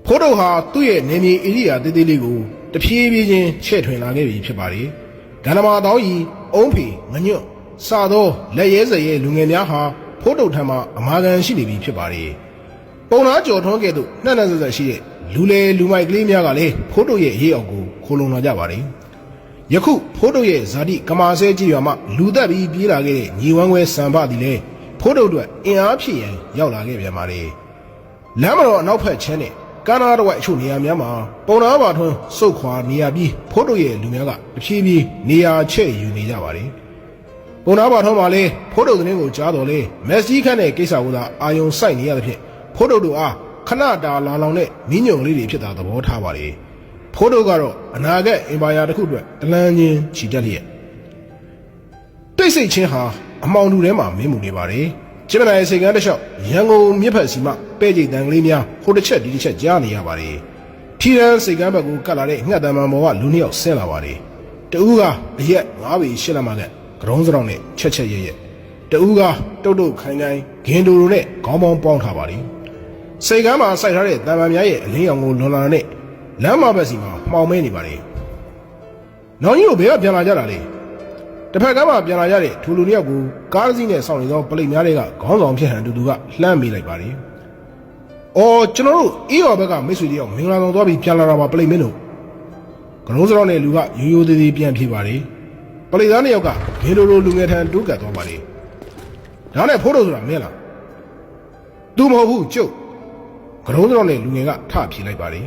ဖိုးတုတ်ဟာသူ့ရဲ့နေမြေဧရိယာသေးသေးလေးကိုတဖြည်းဖြည်းချင်းချဲ့ထွင်လာခဲ့ပြီဖြစ်ပါတယ်။ဂန္ဓမာတောင်းကြီးအုံးဖေငညွတ်စသောလက်ရဲစရဲလူငယ်များဟာဖိုးတုတ်ထံမှအမာခံရှိနေပြီဖြစ်ပါတယ်။ပုံနာကြော်ထွန်းကဲ့သို့နှံ့နှံ့ဆက်ဆက်ရှိတဲ့လူလေလူမိုက်ကလေးများကလည်းဖိုးတုတ်ရဲ့ရေးအောင်ကိုခိုးလုံလာကြပါတယ်။ယခုဖိုးတုတ်ရဲ့ဇာတိကမာဆဲကြီးရွာမှလူသက်ပြီးပြေးလာခဲ့တဲ့ညီဝမ်းခွဲစံပသည်လည်းဖိုးတုတ်အတွက်အင်အားဖြစ်ရန်ရောက်လာခဲ့ပြန်ပါတယ်။လမ်းမတော်အနောက်ဖက်ချမ်းနဲ့ကာနာတော်အချို့နေရာများမှာပုံနာပါထွန်းစုတ်ခွာနေရပြီးဖိုးတုတ်ရဲ့လူများကတဖြည်းဖြည်းနေရာချဲ့ယူနေကြပါတယ်။ပုံနာပါထွန်းမှာလည်းဖိုးတုတ်သတင်းကိုကြားတော်လဲမက်ဆီခန့်တဲ့ကိစ္စကိုသာအာယုံစိုက်နေရသဖြင့်ဖိုးတုတ်တို့အားခဏတာလာလောင်တဲ့မင်းညုံလေးတွေဖြစ်တာသဘောထားပါတယ်။ဖိုးတုတ်ကတော့အနာဂတ်အင်ပါယာတစ်ခုအတွက်တလန်းချင်းချီတက်လျက်တိတ်ဆိတ်ချင်းဟာအမောင်လူထဲမှာမင်းမှုနေပါတယ်။ကျမနိုင်စိတ်ကန်းတစ်လျှောက်ရန်ကုန်မြစ်ဖက်စီမှပဲ့ကြိတ်တန်ကလေးများဟိုတစ်ချက်ဒီတစ်ချက်ကြားနေရပါတယ်။ထီရန်စိတ်ကန်းဘက်ကိုကတ်လာတဲ့ငှက်တံမှန်ပေါ်ကလူနှစ်ယောက်ဆင်းလာပါတယ်။တဦးကအရက်9ပေရှစ်လက်မှကကရုံးစရောင်နဲ့ချက်ချက်ရဲရဲတဦးကတုတ်တုတ်ခိုင်ခိုင်ဂင်ဒိုလိုနဲ့ခေါင်းပေါင်းပေါင်းထားပါတယ်။စိတ်ကန်းမှာစိုက်ထားတဲ့တံမှန်များရဲ့အလင်းရောင်ကိုလွန်လာတဲ့လမ်းမဘက်စီမှာမှောင်မဲနေပါတယ်။နောင်ကြီးတို့ဘယ်ကပြန်လာကြတာလဲ။တစ်ဖက်ကမှပြန်လာကြတဲ့ထူလူနှစ်ယောက်ကိုကားတစ်စီးနဲ့စောင့်နေသောပလိတ်များတွေကခေါင်းဆောင်ဖြစ်ဟန်တူကလှမ်းမိလိုက်ပါတယ်။အော်ကျွန်တော်တို့အေးရော်ဘက်ကမိတ်ဆွေတယောက်မင်္ဂလာဆောင်သွားပြီးပြန်လာတာပါပလိတ်မင်းတို့ကလုံးစရောနဲ့လူကရိုးရိုးသေးသေးပြန်ပြေးပါတယ်။ပလိတ်သားနှစ်ယောက်ကဂင်ဒိုလိုလူငယ်ထံတိုးကပ်သွားပါတယ်။ဒါနဲ့ဖိုးတို့ဆိုတာမင်းလား။သူမဟုတ်ဘူးကျုပ်ကလုံးစရောနဲ့လူငယ်ကထပြေးလိုက်ပါတယ်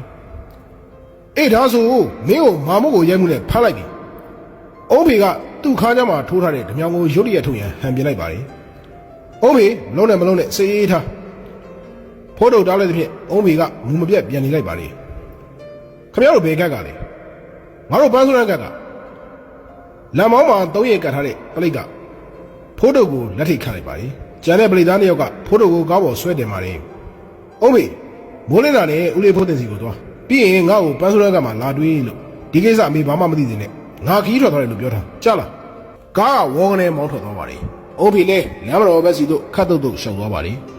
။အေးဒါဆိုမင်းကိုမာမုတ်ကိုရိုက်မှုနဲ့ဖမ်းလိုက်ပြီ။အုံးဖေကသူ့ခါးကြမှာထိုးထားတဲ့ဓမြောင်ကိုရုတ်တရက်ထုတ်ရန်ဟန်ပြလိုက်ပါတယ်။အုံးဖေမလုံးနဲ့စေးအေးထားဖိုးတုတ်တားလိုက်သဖြင့်အုံးဖေကမူမပြတ်ပြန်နေလိုက်ပါတယ်။ခင်ဗျားတို့ဘယ်ကက်ကလဲ။ငါတို့ပန်းစုရန်ကက်ကလမ်းမောင်းမှာ3ရက်ကတ်ထားတဲ့ပလိတ်ကဖိုးတုတ်ကိုလက်ထိတ်ခတ်လိုက်ပါတယ်။ကျန်တဲ့ပလိတ်သား2ယောက်ကဖိုးတုတ်ကိုကားပေါ်ဆွဲတင်ပါတယ်။အုံးဖေမိုးလင်းတာနဲ့ဦးလေးဖိုးတင်စီကိုသွားပြီးရင်ငါ့ကိုပန်းစုရန်ကမှာလာတွေးလို့ဒီကိစ္စအမေဘာမှမသိသေးနဲ့ငါခီးထွက်သွားတယ်လို့ပြောထားကြားလားကားကဝေါကနေမောင်းထွက်သွားပါတယ်။အုံးဖေလည်းလမ်းမတော်ဘက်စီတို့ခတ်တုတ်တုတ်ရှောက်သွားပါတယ်။